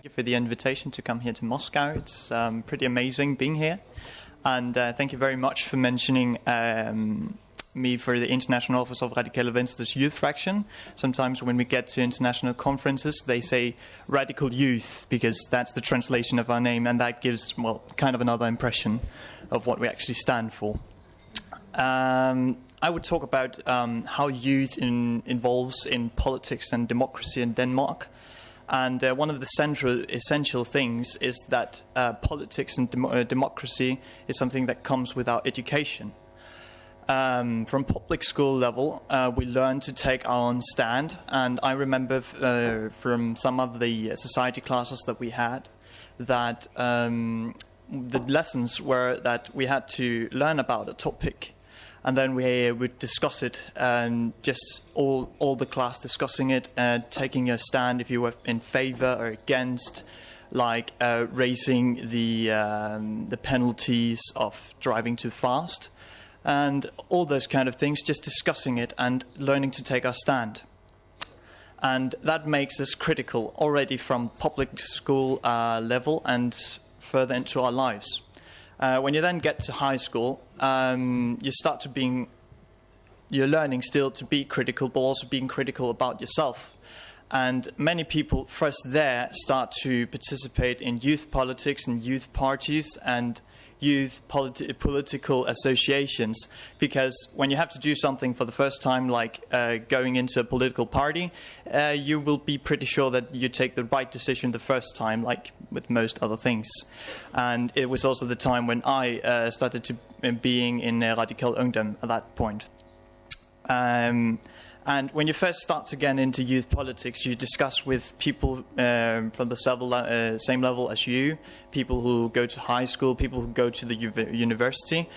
Thank you for the invitation to come here to Moscow. It's pretty amazing being here. And thank you very much for mentioning me for the International Office of Radikale Venstre's youth fraction. Sometimes when we get to international conferences, they say radical youth, because that's the translation of our name, and that gives, well, kind of another impression of what we actually stand for. I would talk about how youth involves in politics and democracy in Denmark. And one of the essential things is that politics and democracy is something that comes with our education. From public school level, we learn to take our own stand. And I remember from some of the society classes that we had that the lessons were that we had to learn about a topic. And then we would discuss it, and just all the class discussing it, taking a stand if you were in favor or against, like raising the penalties of driving too fast, and all those kind of things, just discussing it and learning to take our stand. And that makes us critical already from public school level and further into our lives. When you then get to high school, you start to you're learning still to be critical, but also being critical about yourself. And many people first there start to participate in youth politics and youth parties and youth political associations, because when you have to do something for the first time, like going into a political party, you will be pretty sure that you take the right decision the first time, like with most other things. And it was also the time when I started to being in Radikale Ungdom at that point. And when you first start to get into youth politics, you discuss with people from the same level as you, people who go to high school, people who go to the university.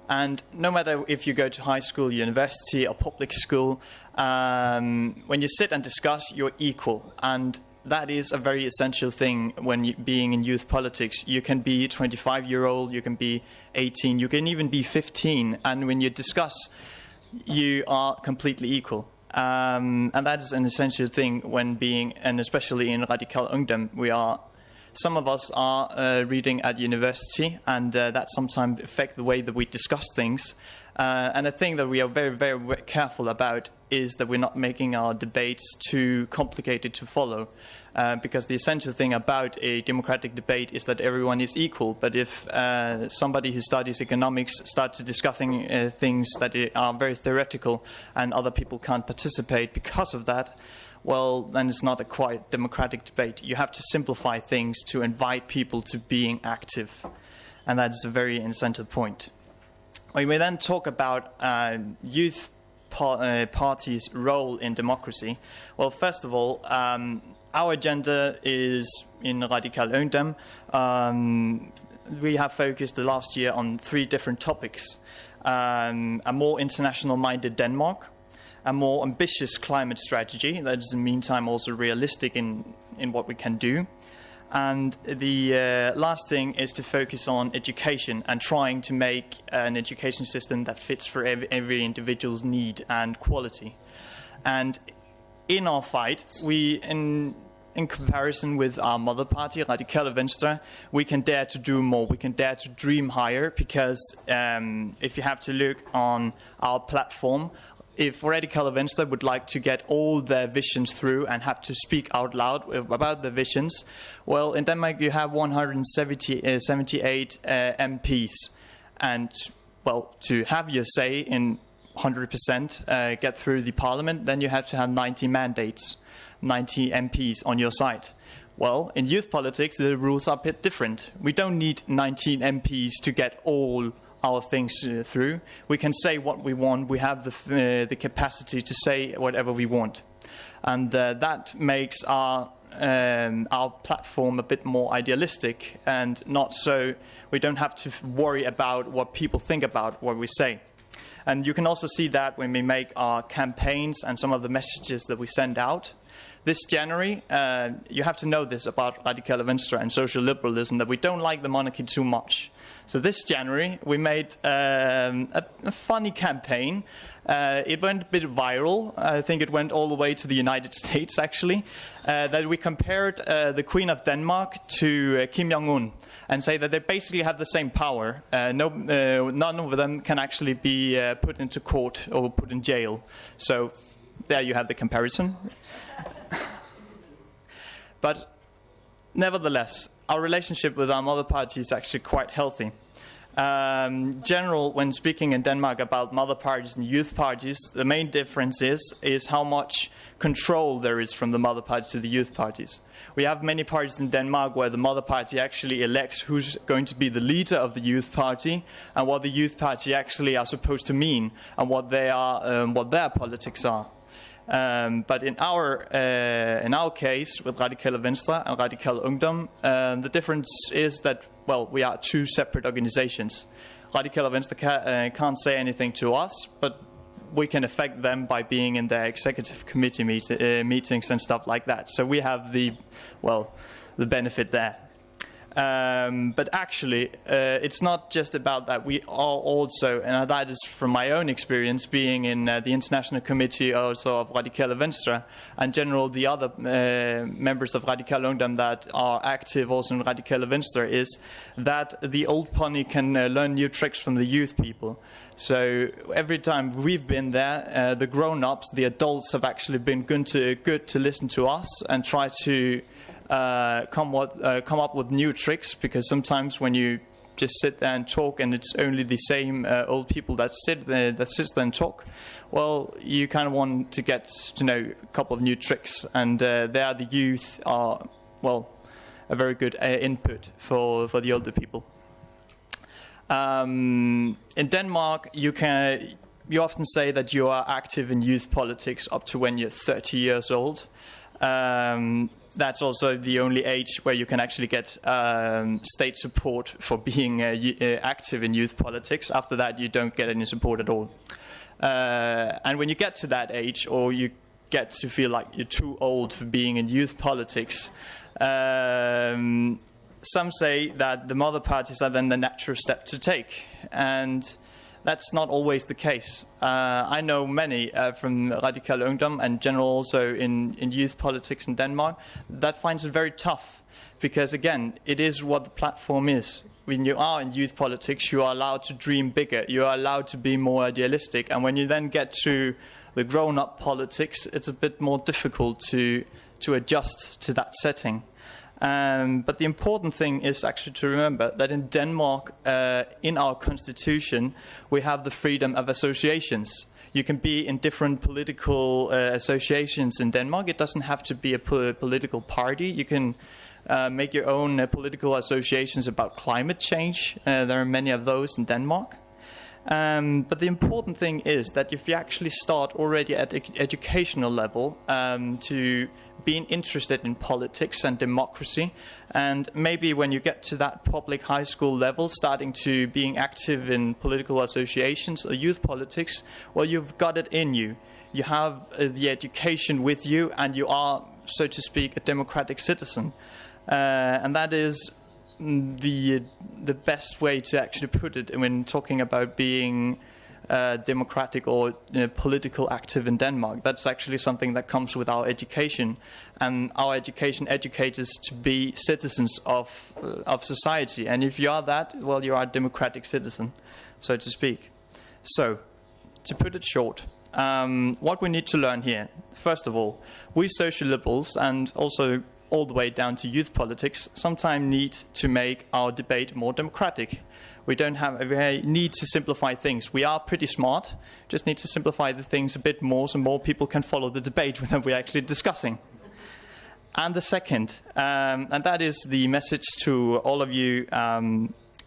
And no matter if you go to high school, university, or public school, when you sit and discuss, you're equal. And that is a very essential thing when being in youth politics. You can be 25-year-old, you can be 18, you can even be 15. And when you discuss, you are completely equal. And that is an essential thing when being, and especially in Radikale Ungdom, some of us are reading at university, and that sometimes affects the way that we discuss things. And a thing that we are very, very careful about is that we're not making our debates too complicated to follow. Because the essential thing about a democratic debate is that everyone is equal. But if somebody who studies economics starts discussing things that are very theoretical and other people can't participate because of that, well, then it's not a quite democratic debate. You have to simplify things to invite people to being active. And that is a very essential point. When we then talk about youth parties' role in democracy, well, first of all, our agenda is in Radikale Ungdom. We have focused the last year on 3 different topics. A more international-minded Denmark, a more ambitious climate strategy that is in the meantime also realistic in what we can do. And the last thing is to focus on education and trying to make an education system that fits for every individual's need and quality. And in our fight, we, in comparison with our mother party, Radikale Venstre, we can dare to do more. We can dare to dream higher, because if you have to look on our platform, if Radikale Venstre would like to get all their visions through and have to speak out loud about the visions, well, in Denmark you have 178 MPs. And, well, to have your say in 100% get through the parliament, then you have to have 90 mandates, 90 MPs on your side. Well, in youth politics, the rules are a bit different. We don't need 19 MPs to get all our things through. We can say what we want. We have the capacity to say whatever we want. And that makes our platform a bit more idealistic, and not so, we don't have to worry about what people think about what we say. And you can also see that when we make our campaigns and some of the messages that we send out. This January, you have to know this about Radikale Venstre and social liberalism, that we don't like the monarchy too much. So this January, we made a funny campaign. It went a bit viral. I think it went all the way to the United States, actually, that we compared the Queen of Denmark to Kim Jong-un and say that they basically have the same power. None of them can actually be put into court or put in jail. So there you have the comparison. But nevertheless, our relationship with our mother party is actually quite healthy. General, when speaking in Denmark about mother parties and youth parties, the main difference is how much control there is from the mother party to the youth parties. We have many parties in Denmark where the mother party actually elects who's going to be the leader of the youth party and what the youth party actually are supposed to mean and what they are, what their politics are. But in our case, with Radikale Venstre and Radikale Ungdom, the difference is that, well, we are two separate organizations. Radikale Venstre can't say anything to us, but we can affect them by being in their executive committee meetings and stuff like that. So we have the benefit there. But actually, it's not just about that. We are also, and that is from my own experience, being in the international committee also of Radikale Venstre, and general the other members of Radikale Ungdom that are active also in Radikale Venstre, is that the old pony can learn new tricks from the youth people. So every time we've been there, the grown-ups, the adults have actually been good to listen to us and try to come up with new tricks, because sometimes when you just sit there and talk and it's only the same old people that sits there and talk, well, you kind of want to get to know a couple of new tricks, and there the youth are, well, a very good input for the older people. In Denmark, you often say that you are active in youth politics up to when you're 30 years old. That's also the only age where you can actually get state support for being active in youth politics. After that, you don't get any support at all. And when you get to that age, or you get to feel like you're too old for being in youth politics, some say that the mother parties are then the natural step to take. And that's not always the case. I know many from Radikale Ungdom and general also in youth politics in Denmark that finds it very tough, because again, it is what the platform is. When you are in youth politics, you are allowed to dream bigger, you are allowed to be more idealistic, and when you then get to the grown-up politics, it's a bit more difficult to adjust to that setting. But the important thing is actually to remember that in Denmark, in our constitution, we have the freedom of associations. You can be in different political associations in Denmark. It doesn't have to be a political party. You can make your own political associations about climate change. There are many of those in Denmark. But the important thing is that if you actually start already at educational level to being interested in politics and democracy, and maybe when you get to that public high school level, starting to being active in political associations or youth politics, well, you've got it in you. You have the education with you, and you are, so to speak, a democratic citizen. And that is the best way to actually put it when talking about being democratic or political active in Denmark. That's actually something that comes with our education, and our education educates us to be citizens of society. And if you are that, well, you are a democratic citizen, so to speak. So, to put it short, what we need to learn here, first of all, we social liberals, and also all the way down to youth politics, sometimes need to make our debate more democratic. We need to simplify things. We are pretty smart, just need to simplify the things a bit more so more people can follow the debate that we're actually discussing. And the second, and that is the message to all of you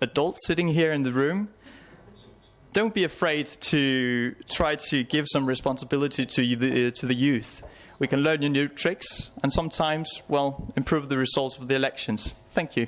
adults sitting here in the room. Don't be afraid to try to give some responsibility to the youth. We can learn new tricks and sometimes, well, improve the results of the elections. Thank you.